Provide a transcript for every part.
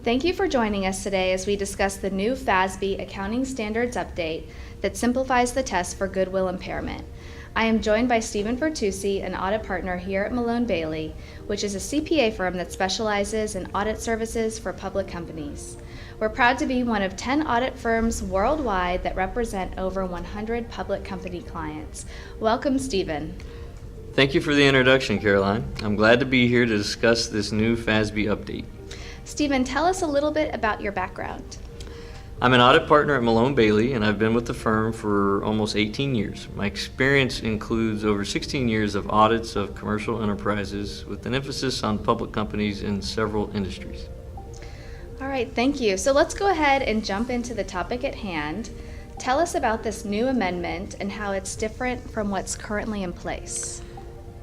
Thank you for joining us today as we discuss the new FASB Accounting Standards Update that simplifies the test for goodwill impairment. I am joined by Stephen Vertucci, an audit partner here at Malone Bailey, which is a CPA firm that specializes in audit services for public companies. We're proud to be one of 10 audit firms worldwide that represent over 100 public company clients. Welcome, Stephen. Thank you for the introduction, Caroline. I'm glad to be here to discuss this new FASB update. Stephen, tell us a little bit about your background. I'm an audit partner at Malone Bailey, and I've been with the firm for almost 18 years. My experience includes over 16 years of audits of commercial enterprises with an emphasis on public companies in several industries. All right, thank you. So let's go ahead and jump into the topic at hand. Tell us about this new amendment and how it's different from what's currently in place.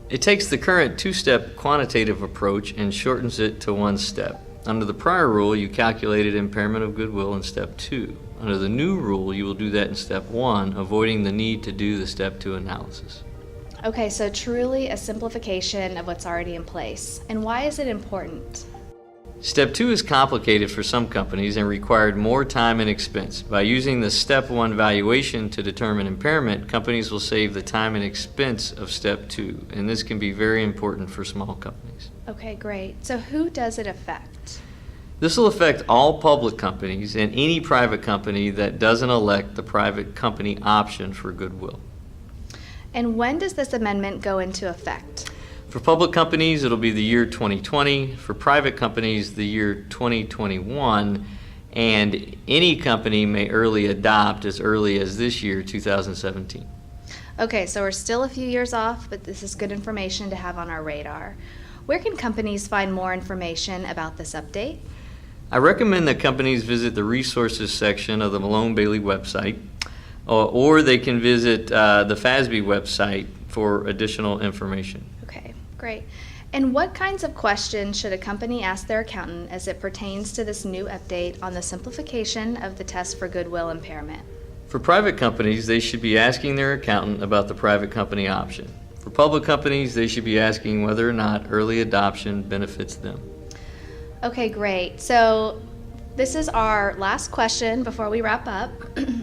It takes the current two-step quantitative approach and shortens it to one step. Under the prior rule, you calculated impairment of goodwill in step 2. Under the new rule, you will do that in step 1, avoiding the need to do the step 2 analysis. Okay, so truly a simplification of what's already in place. And why is it important? Step 2 is complicated for some companies and required more time and expense. By using the step 1 valuation to determine impairment, companies will save the time and expense of step 2, and this can be very important for small companies. Okay, great. So who does it affect? This will affect all public companies and any private company that doesn't elect the private company option for goodwill. And when does this amendment go into effect? For public companies, it'll be the year 2020. For private companies, the year 2021. And any company may early adopt as early as this year, 2017. Okay, so we're still a few years off, but this is good information to have on our radar. Where can companies find more information about this update? I recommend that companies visit the resources section of the Malone Bailey website, or they can visit the FASB website for additional information. Okay, great. And what kinds of questions should a company ask their accountant as it pertains to this new update on the simplification of the test for goodwill impairment? For private companies, they should be asking their accountant about the private company option. For public companies, they should be asking whether or not early adoption benefits them. Okay, great. So this is our last question before we wrap up.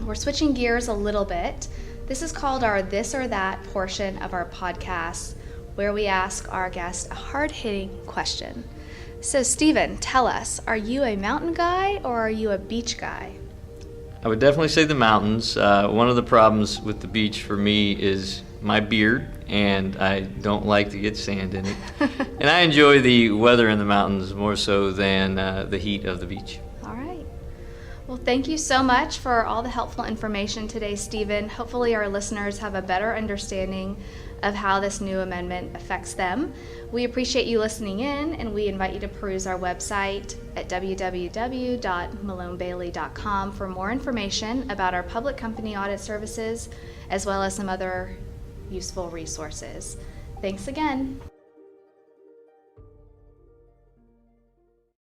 We're switching gears a little bit. This is called our This or That portion of our podcast, where we ask our guests a hard-hitting question. So Stephen, tell us, are you a mountain guy or are you a beach guy? I would definitely say the mountains. One of the problems with the beach for me is my beard, and I don't like to get sand in it. And I enjoy the weather in the mountains more so than the heat of the beach. All right. Well, thank you so much for all the helpful information today, Stephen. Hopefully our listeners have a better understanding of how this new amendment affects them. We appreciate you listening in, and we invite you to peruse our website at www.malonebailey.com for more information about our public company audit services, as well as some other useful resources. Thanks again.